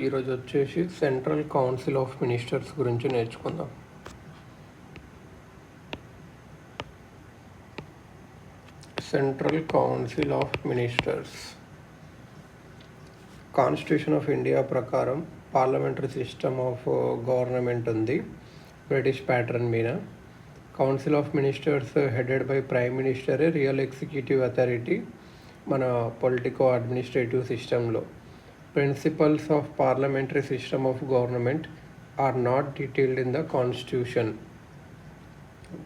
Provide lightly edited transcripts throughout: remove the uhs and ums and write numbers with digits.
ఈరోజు వచ్చేసి central council of ministers గురించి నేర్చుకుందాం. Central council of ministers constitution of India ప్రకారం పార్లమెంటరీ సిస్టమ్ ఆఫ్ గవర్నమెంట్ ఉంది బ్రిటిష్ ప్యాటర్న్ మీద. Council of ministers headed by prime మినిస్టరే రియల్ ఎగ్జిక్యూటివ్ అథారిటీ మన పొలిటికో అడ్మినిస్ట్రేటివ్ సిస్టంలో. Principles of parliamentary system of government are not detailed in the constitution.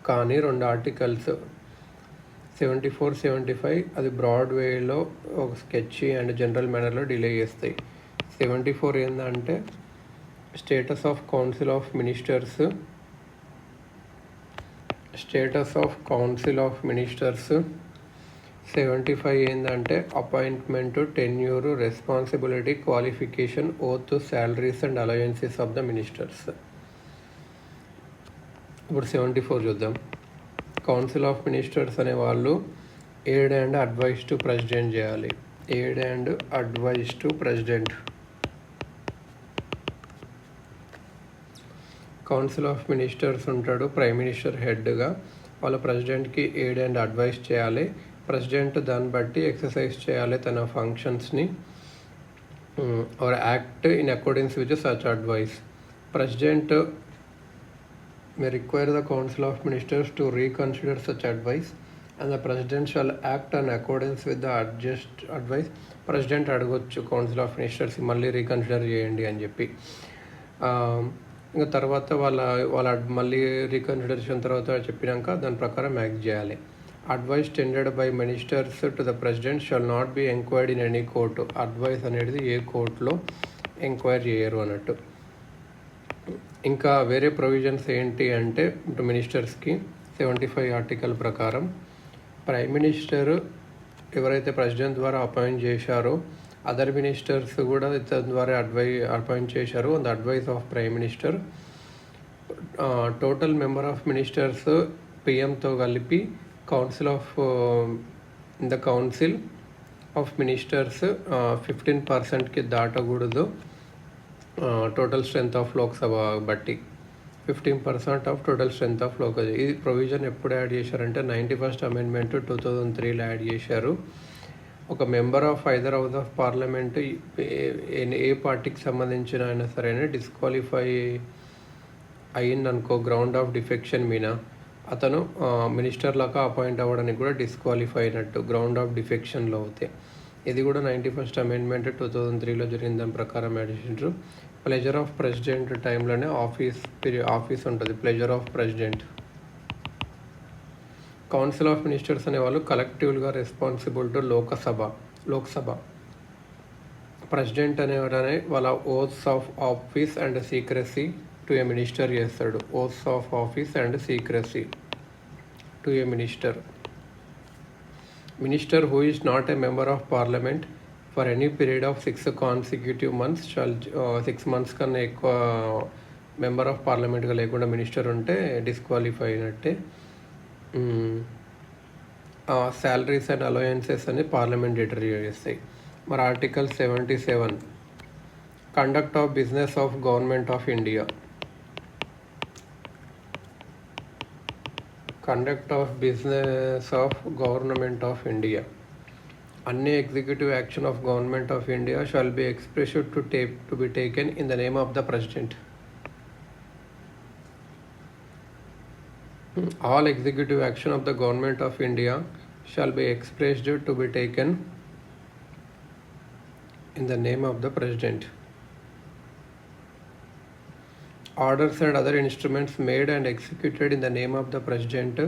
కానీ రెండు articles 74, 75 అది broad వేలో ఒక స్కెచ్ అండ్ జనరల్ మేనర్లో డిలే చేస్తాయి. 74 ఏంటంటే status of council of ministers, status of council of ministers. 75 ఏంటంటే appointment, tenure, responsibility, qualification, oath, salaries and allowances of the ministers. ఇప్పుడు 74 చూద్దాం. కౌన్సిల్ ఆఫ్ మినిస్టర్స్ అనే వాళ్ళు aid and advice to president చేయాలి. Aid and advice to president. Council of ministers ఉంటాడు prime minister హెడ్గా. వాళ్ళ ప్రెసిడెంట్కి ఎయిడ్ అండ్ అడ్వైస్ చేయాలి. ప్రెసిడెంట్ దాన్ని బట్టి ఎక్సర్సైజ్ చేయాలి తన ఫంక్షన్స్ని or act in accordance with such advice. President may require the council of ministers to reconsider such advice and the president shall act in accordance with the advice. President అడగొచ్చు council of ministers మళ్ళీ reconsider చేయండి అని చెప్పి. ఇంకా తర్వాత వాళ్ళ మళ్ళీ reconsideration తర్వాత చెప్పినాక దాని ప్రకారం యాక్ట్ చేయాలి. Advice tendered by ministers to the president shawl not B enquired in any court. Advice అనేది ఏ కోర్టులో ఎంక్వైర్ చేయరు అన్నట్టు. ఇంకా వేరే ప్రొవిజన్స్ ఏంటి అంటే మినిస్టర్స్కి 75 ఆర్టికల్ ప్రకారం ప్రైమ్ మినిస్టర్ ఎవరైతే ప్రెసిడెంట్ ద్వారా అపాయింట్ చేశారో అదర్ మినిస్టర్స్ కూడా ఇతని ద్వారా అపాయింట్ చేశారు on the advice of prime minister. Total member of ministers పిఎంతో కలిపి council of in the council of ministers 15%కి దాటకూడదు. టోటల్ స్ట్రెంత్ ఆఫ్ లోక్సభ బట్టి 15% of total strength of Lok Sabha. ఈ ప్రొవిజన్ ఎప్పుడు యాడ్ చేశారంటే 91st అమెండ్మెంట్ 2003లో యాడ్ చేశారు. ఒక member of either house of parliament ఏ పార్టీకి సంబంధించిన అయినా సరే డిస్క్వాలిఫై అయ్యిందనుకో గ్రౌండ్ ఆఫ్ డిఫెక్షన్ మీద అతను మినిస్టర్ లాగా అపాయింట్ అవ్వడానికి కూడా డిస్క్వాలిఫై అయినట్టు గ్రౌండ్ ఆఫ్ డిఫెక్షన్లో అవుతాయి. ఇది కూడా 91st అమెండ్మెంట్ 2003లో జరిగిన దాని ప్రకారం యాడ్ చేసిండ్రు. ప్లెజర్ ఆఫ్ ప్రెసిడెంట్ టైంలోనే ఆఫీస్ ఉంటుంది pleasure of president. Council of ministers అనేవాళ్ళు కలెక్టివ్గా రెస్పాన్సిబుల్ టు లోక్సభ. ప్రెసిడెంట్ అనేవాడనే వాళ్ళ oaths of office and secrecy to a minister చేస్తాడు. Oaths of office and secrecy to a minister. Minister who is not a member of parliament for any period of 6 consecutive months shall 6 months కన్నా ఎక్కువ member of పార్లమెంట్గా లేకుండా minister ఉంటే disqualify అయినట్టే. Salaries and allowances అని parliament determine చేస్తాయి. మరి article 77 conduct of business of government of India. Conduct of business of government of India. అన్ని executive action of government of India shall be expressed to be taken in the name of the president. All executive action of the government of India shall be expressed to be taken in the name of the president. Orders and other instruments made and executed in the name of the president.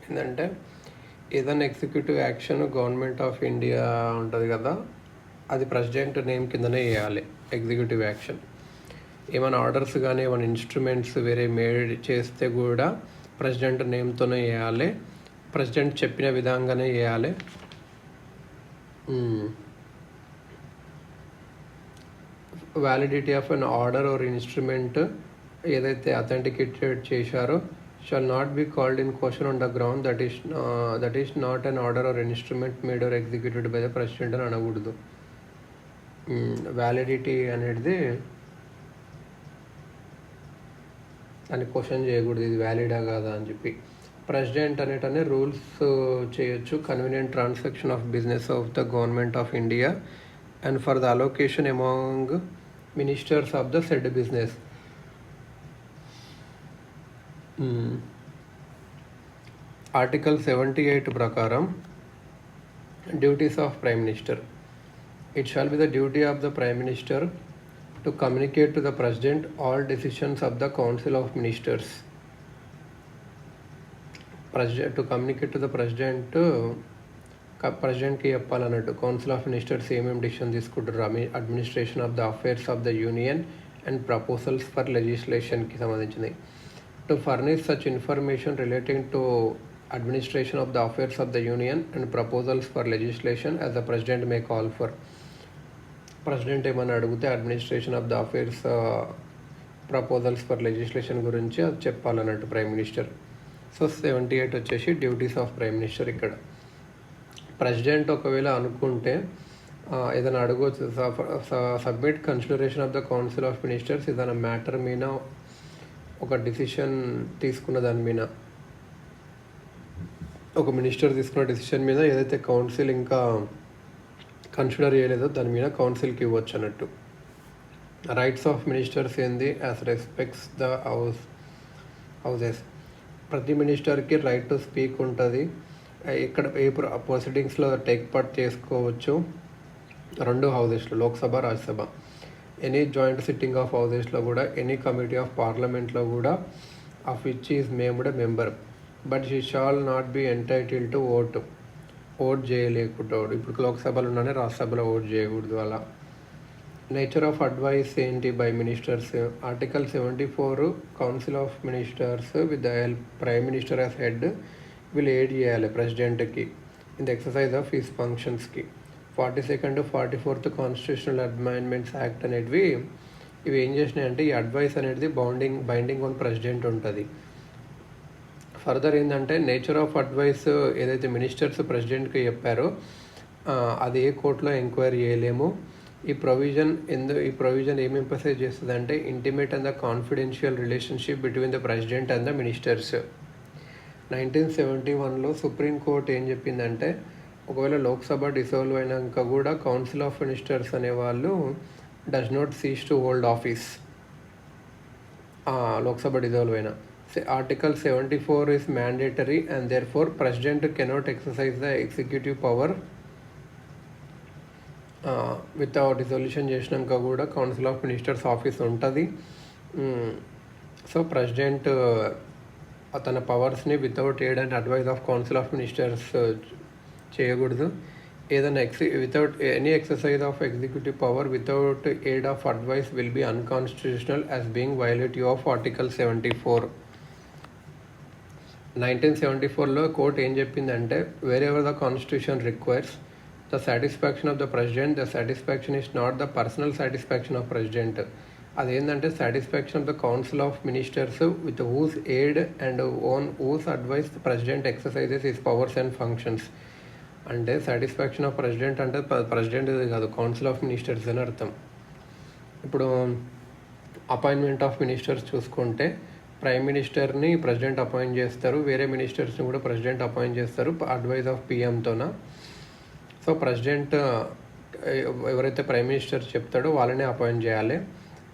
ఏంటంటే ఏదైనా executive action government of India ఉంటుంది కదా అది president name కిందనే చేయాలి executive action. ఏమైనా orders కానీ ఏమైనా ఇన్స్ట్రుమెంట్స్ వేరే మేడ్ చేస్తే కూడా ప్రెసిడెంట్ నేమ్తోనే చేయాలి. ప్రెసిడెంట్ చెప్పిన విధంగానే చేయాలి. Validity of an order or instrument ఏదైతే అథెంటికేటెడ్ చేశారో shall not be called in question on the ground that is not an order or instrument made or executed by the president అని అనకూడదు. Validity అనేది దాన్ని question చేయకూడదు, ఇది వ్యాలిడా కాదా అని చెప్పి. ప్రెసిడెంట్ అనేటనే రూల్స్ చేయొచ్చు convenient transaction of business of the government of India and for the allocation among ministers of the said business. Article 78 ప్రకారం duties of prime minister. It shall be the duty of the Prime Minister to communicate to the President all decisions of the Council of Ministers. To communicate to the President, ప్రెసిడెంట్కి చెప్పాలన్నట్టు council of ministers ఏమేమి decision తీసుకుంటారు, administration of the affairs of the union and proposals for లెజిస్లేషన్కి సంబంధించింది. To furnish such information relating to administration of the affairs of the union and proposals for legislation as the president may call for. President ఏమన్నా అడిగితే administration of the affairs proposals for legislation గురించి అది చెప్పాలన్నట్టు prime minister. So 78 వచ్చేసి duties of prime minister. ఇక్కడ president ఒకవేళ అనుకుంటే ఏదైనా అడగవచ్చు, submit consideration of the council of ministers ఏదైనా మ్యాటర్ మీద ఒక డిసిషన్ తీసుకున్న దాని మీద, ఒక మినిస్టర్ తీసుకున్న డెసిషన్ మీద ఏదైతే కౌన్సిల్ ఇంకా కన్సిడర్ చేయలేదో దాని మీద కౌన్సిల్కి ఇవ్వచ్చు అన్నట్టు. రైట్స్ ఆఫ్ మినిస్టర్స్ ఏంది, యాజ్ రెస్పెక్ట్స్ ద హౌసెస్. ప్రతి మినిస్టర్కి రైట్ టు స్పీక్ ఉంటుంది. ఇక్కడ ఏ ప్రొసీడింగ్స్లో టేక్ పార్ట్ చేసుకోవచ్చు 2 హౌసెస్లో, Lok Sabha Rajya Sabha. Any joint sitting of హౌసెస్లో కూడా, ఎనీ కమిటీ ఆఫ్ పార్లమెంట్లో కూడా of which is named member, but she shall not be entitle to vote చేయలేకుంటాడు. ఇప్పుడు లోక్సభలో ఉన్నానే రాజ్యసభలో ఓట్ చేయకూడదు అలా. నేచర్ ఆఫ్ అడ్వైస్ ఏంటి by ministers. Article 74 council of ministers with the help prime minister as head వీళ్ళు ఎయిడ్ చేయాలి ప్రెసిడెంట్కి in the exercise of his ఫంక్షన్స్కి. 42nd 44th constitutional amendments act అనేటివి ఇవి ఏం చేసినాయి అంటే ఈ అడ్వైస్ అనేది బైండింగ్ ఆన్ ప్రెసిడెంట్ ఉంటుంది. ఫర్దర్ ఏంటంటే నేచర్ ఆఫ్ అడ్వైస్ ఏదైతే మినిస్టర్స్ ప్రెసిడెంట్కి చెప్పారో అది ఏ కోర్టులో ఎంక్వైరీ చేయలేము. ఈ ప్రొవిజన్ ఏం ఎంఫసైజ్ చేస్తుంది అంటే intimate and the confidential relationship between the president and the ministers. 1971లో సుప్రీంకోర్టు ఏం చెప్పిందంటే ఒకవేళ లోక్సభ డిసాల్వ్ అయినాక కూడా కౌన్సిల్ ఆఫ్ మినిస్టర్స్ అనేవాళ్ళు does not cease to hold office. Lok Sabha dissolve అయినా Article 74 is mandatory and therefore President cannot exercise the executive power without dissolution చేసినాక కూడా కౌన్సిల్ ఆఫ్ మినిస్టర్స్ ఆఫీస్ ఉంటుంది. సో ప్రెసిడెంట్ తన పవర్స్ని without aid and advice of council of ministers చేయకూడదు. ఏదైనా without any exercise of executive power without aid of advice will be unconstitutional as being violative of article 74. 1974లో court ఏం చెప్పిందంటే wherever the constitution requires the satisfaction of the president, the satisfaction is not the personal satisfaction of president. అదేంటంటే satisfaction of the council of ministers with whose aid and own whose advice the president exercises his powers and functions. అంటే satisfaction of president అంటే president కాదు, council of ministers అని అర్థం. ఇప్పుడు appointment of ministers చూసుకుంటే prime మినిస్టర్ని president appoint చేస్తారు, వేరే మినిస్టర్స్ని కూడా ప్రెసిడెంట్ అపాయింట్ చేస్తారు అడ్వైజ్ ఆఫ్ పిఎంతోన. సో ప్రెసిడెంట్ ఎవరైతే ప్రైమ్ మినిస్టర్ చెప్తాడో వాళ్ళనే అపాయింట్ చేయాలి.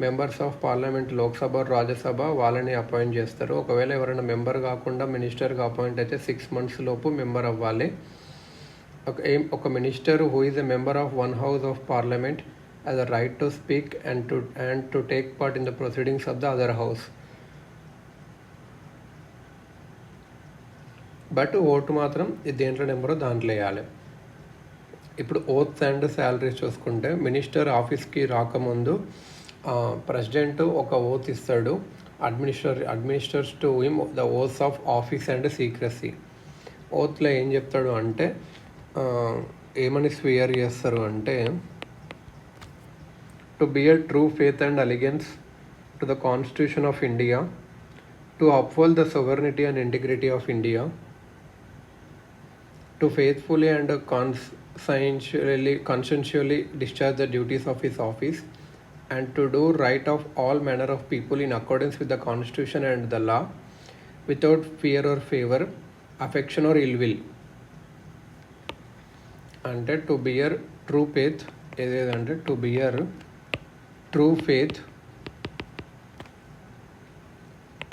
Members of parliament Lok Sabha Rajya Sabha వాళ్ళని అపాయింట్ చేస్తారు. ఒకవేళ ఎవరైనా మెంబర్ కాకుండా మినిస్టర్గా అపాయింట్ అయితే 6 months లోపు మెంబర్ అవ్వాలి. ఒక minister who is a member of one house of parliament has a right to speak and to take part in the proceedings of the other house. But vote మాత్రం దేంట్లో నెంబరో దాంట్లో వేయాలి. ఇప్పుడు ఓత్స్ అండ్ శాలరీస్ చూసుకుంటే minister ఆఫీస్కి రాకముందు president ఒక ఓత్ ఇస్తాడు, administers to him the oaths of office and secrecy. ఓత్లో ఏం చెప్తాడు అంటే ఏమని స్వియర్ చేస్తారు అంటే to bear true faith and allegiance to the constitution of India, to uphold the sovereignty and integrity of India, to faithfully and conscientiously discharge the duties of his office, and to do right of all manner of people in accordance with the constitution and the law, without fear or favor, affection or ill will. అంటే to bear true faith, ఏదేదంటే to bear true faith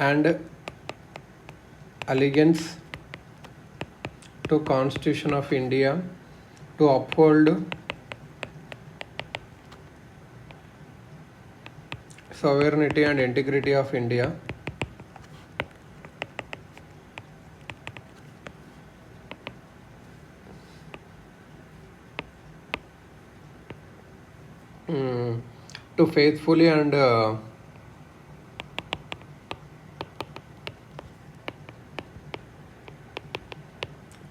and allegiance to Constitution of India, to uphold sovereignty and integrity of India, to faithfully and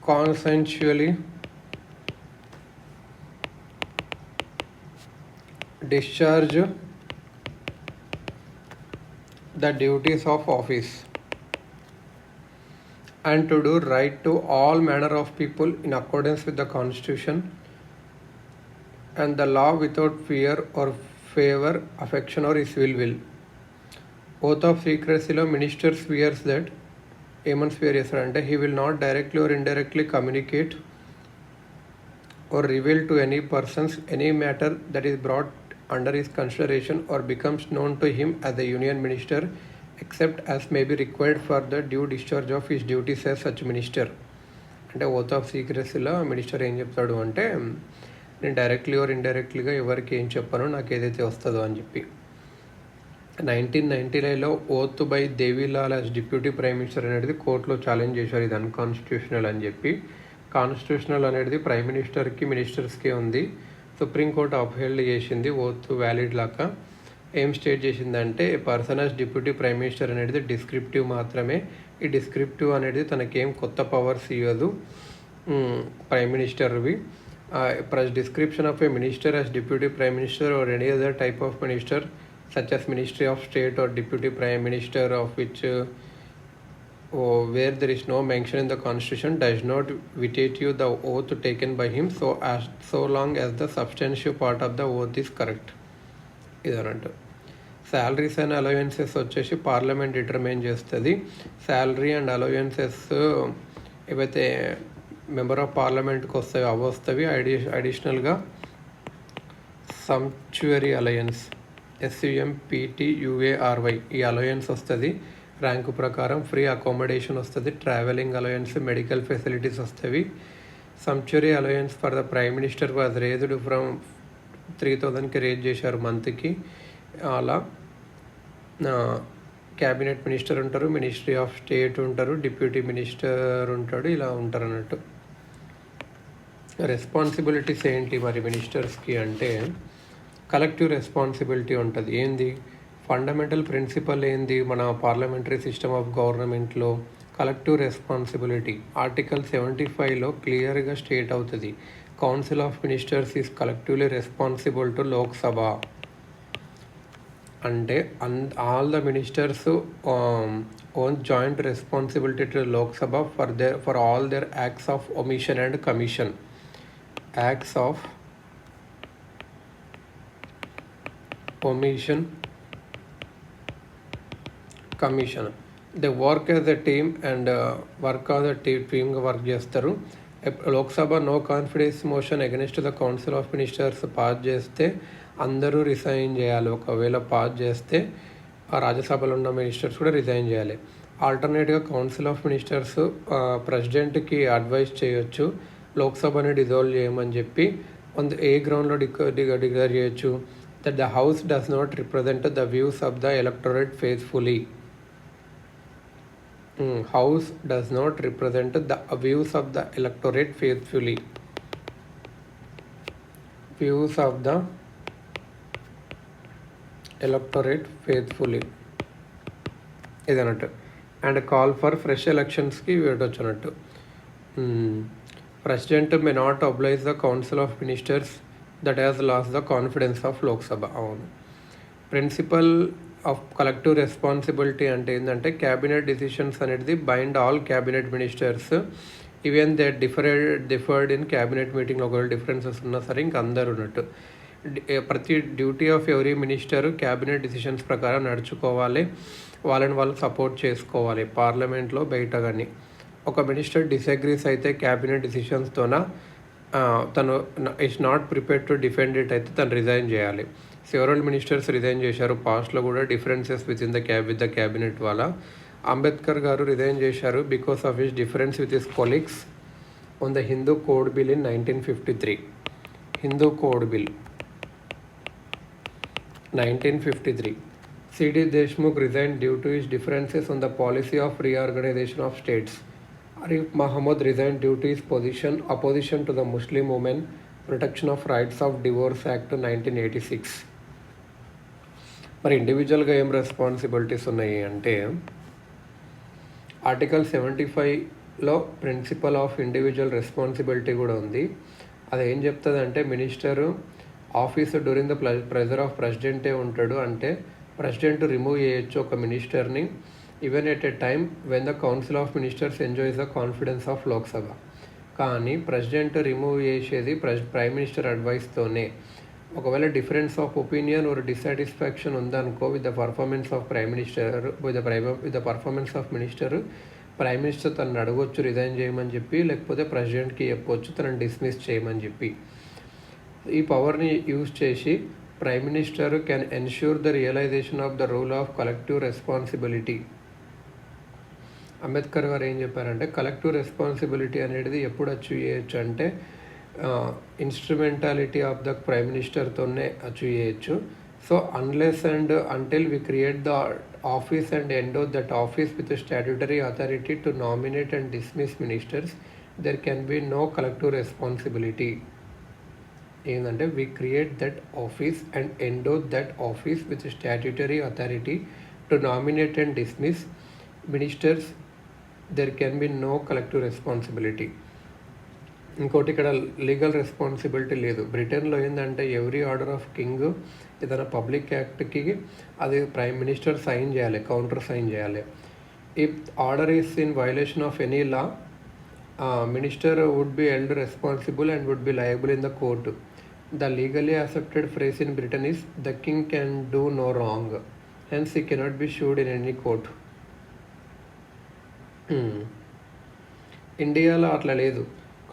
conscientiously discharge the duties of office, and to do right to all manner of people in accordance with the constitution and the law, without fear or favor, affection or his will. Oath of secrecyలో minister swears that ఏమని swear చేస్తాడంటే he will not directly or indirectly communicate or reveal to any persons any matter that is brought under his consideration or becomes known to him as a union minister, except as may be required for the due discharge of his duties as such minister. అంటే oath of సీక్రెసీలో minister ఏం చెప్తాడు అంటే, నేను directly or ఇండైరెక్ట్లీగా ఎవరికి ఏం చెప్పానో నాకు ఏదైతే వస్తుందో అని చెప్పి. 1999లో oath by Devi Lal as deputy prime minister అనేది కోర్టులో ఛాలెంజ్ చేశారు, ఇది అన్కాన్స్టిట్యూషనల్ అని చెప్పి. కాన్స్టిట్యూషనల్ అనేది ప్రైమ్ మినిస్టర్కి మినిస్టర్స్కే ఉంది. సుప్రీంకోర్టు అప్హెల్డ్ చేసింది ఓత్ వ్యాలిడ్ లాగా. ఏం స్టేట్ చేసిందంటే person as deputy prime minister అనేది డిస్క్రిప్టివ్ మాత్రమే. ఈ డిస్క్రిప్టివ్ అనేది తనకేం కొత్త పవర్స్ ఇవ్వదు prime మినిస్టర్వి. Description of a minister as deputy prime minister or any other type of minister such as ministry of state or deputy prime minister of which where there is no mention in the constitution does not vitiate you the oath taken by him so long as the substantive part of the oath is correct. ఇదనంట. Salaries and allowances వచ్చేసి parliament determine చేస్తుంది. Salary and allowances ఏవైతే member of పార్లమెంట్కి వస్తాయి అవి వస్తాయి. అడిషనల్గా sumptuary allowance SUMPTUARY ఈ అలయన్స్ వస్తుంది. ర్యాంకు ప్రకారం ఫ్రీ అకామిడేషన్ వస్తుంది, ట్రావెలింగ్ అలయన్స్, మెడికల్ ఫెసిలిటీస్ వస్తాయి. Sumptuary allowance for the prime minister was raised from 3000కి రేజ్ చేశారు మంత్కి. అలా క్యాబినెట్ మినిస్టర్ ఉంటారు, మినిస్ట్రీ ఆఫ్ స్టేట్ ఉంటారు, డిప్యూటీ మినిస్టర్ ఉంటాడు, ఇలా ఉంటారు అన్నట్టు. రెస్పాన్సిబిలిటీస్ ఏంటి మరి మినిస్టర్స్కి అంటే, కలెక్టివ్ రెస్పాన్సిబిలిటీ ఉంటుంది. ఏంది ఫండమెంటల్ ప్రిన్సిపల్ ఏంది మన పార్లమెంటరీ సిస్టమ్ ఆఫ్ గవర్నమెంట్లో? Collective responsibility. ఆర్టికల్ 75లో క్లియర్గా స్టేట్ అవుతుంది, council of ministers is collectively responsible to Lok Sabha. అంటే all the ministers own joint responsibility to Lok Sabha for all their acts of omission and commission. Acts of omission, commission. They work as a team and work as a టీమ్గా work చేస్తారు. Lok Sabha no confidence motion against the council of ministers pass చేస్తే అందరూ resign చేయాలి. ఒకవేళ pass చేస్తే ఆ రాజ్యసభలో ఉన్న మినిస్టర్స్ కూడా రిజైన్ చేయాలి. ఆల్టర్నేట్గా కౌన్సిల్ ఆఫ్ మినిస్టర్స్ ప్రెసిడెంట్కి అడ్వైస్ చేయొచ్చు లోక్సభని డిజాల్వ్ చేయమని చెప్పి. ఏ గ్రౌండ్లో డిక్లేర్ చేయొచ్చు? That the house does not represent the views of the electorate faithfully. House does not represent the views of the electorate faithfully. Views of the electorate faithfully ఇదన్నట్టు. And call for fresh ఎలక్షన్స్కి పెట్టొచ్చినట్టు. President may not oblige the council of ministers that has lost the confidence of Lok Sabha. అవును. Principle of collective responsibility అంటే ఏంటంటే, cabinet decisions అనేది bind all cabinet ministers even they differed in cabinet మీటింగ్లో ఒకవేళ differences ఉన్నా సరే ఇంకా అందరు ఉన్నట్టు. ప్రతి duty of every minister cabinet decisions ప్రకారం నడుచుకోవాలి, వాళ్ళని వాళ్ళు సపోర్ట్ చేసుకోవాలి పార్లమెంట్లో బయట. కానీ ఒక మినిస్టర్ డిసగ్రీస్ అయితే క్యాబినెట్ డిసిషన్స్తోన తను it's not prepared to defend it అయితే తను రిజైన్ చేయాలి. సెవరల్ మినిస్టర్స్ రిజైన్ చేశారు పాస్ట్లో కూడా, differences with in the cabinet వల్ల. అంబేద్కర్ గారు రిజైన్ చేశారు because of his difference with his colleagues on the Hindu code bill in 1953. Hindu code bill 1953. C.D. Deshmukh resigned due to his differences on the policy of reorganization of states. Arif Muhammad resigned due to his opposition to the Muslim Women Protection of Rights of Divorce Act 1986. మరి ఇండివిజువల్గా ఏం responsibilities ఉన్నాయి అంటే article 75లో principle of individual responsibility కూడా ఉంది. అది ఏం చెప్తుంది అంటే minister office during the pleasure of ప్రెసిడెంటే ఉంటాడు. అంటే ప్రెసిడెంట్ రిమూవ్ చేయొచ్చు ఒక మినిస్టర్ని even at a time when the council of ministers enjoys the confidence of Lok Sabha. కానీ ప్రెసిడెంట్ రిమూవ్ చేసేది ప్రైమ్ మినిస్టర్ అడ్వైస్తోనే. ఒకవేళ డిఫరెన్స్ ఆఫ్ ఒపీనియన్ ఒక డిసాటిస్ఫాక్షన్ ఉందనుకో with the performance of prime minister, prime minister తనని అడగొచ్చు రిజైన్ చేయమని చెప్పి, లేకపోతే ప్రెసిడెంట్కి చెప్పొచ్చు తనని డిస్మిస్ చేయమని చెప్పి. ఈ పవర్ని యూజ్ చేసి prime minister can ensure the realisation of the rule of collective responsibility. Ambedkar గారు ఏం చెప్పారంటే కలెక్టివ్ రెస్పాన్సిబిలిటీ అనేది ఎప్పుడు అచీవ్ చేయొచ్చు అంటే ఇన్స్ట్రుమెంటాలిటీ ఆఫ్ ద ప్రైమ్ మినిస్టర్తోనే అచీవ్ చేయొచ్చు. So unless and until we create the office and endow that office with statutory authority to nominate and dismiss ministers there can be no collective responsibility. ఏంటంటే we create that office and endow that office with statutory authority to nominate and dismiss ministers there can be no collective responsibility. ఇంకోటి ఇక్కడ legal responsibility లేదు. బ్రిటన్లో ఏంటంటే every order of king ఏదైనా public యాక్ట్కి అది prime minister sign చేయాలి, counter sign చేయాలి. If order is in violation of any law, minister would be held responsible and would be liable in the court. The legally accepted phrase in Britain is the king can do no wrong, hence he cannot be sued in any court. ఇండియాలో అట్లా లేదు,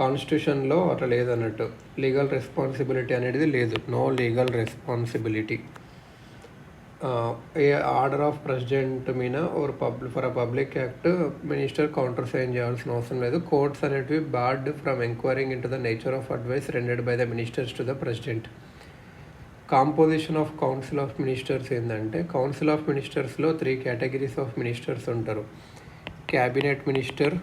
కాన్స్టిట్యూషన్లో అట్లా లేదు అన్నట్టు. Legal responsibility అనేది లేదు, no legal responsibility. ఏ ఆర్డర్ ఆఫ్ ప్రెసిడెంట్ మీద or for a public act minister countersign చేయాల్సిన అవసరం లేదు. కోర్ట్స్ అనేటివి barred from enquiring into the nature of advice rendered by the ministers to the president. Composition of council of ministers ఏంటంటే council of మినిస్టర్స్లో 3 categories of ministers ఉంటారు. Cabinet minister,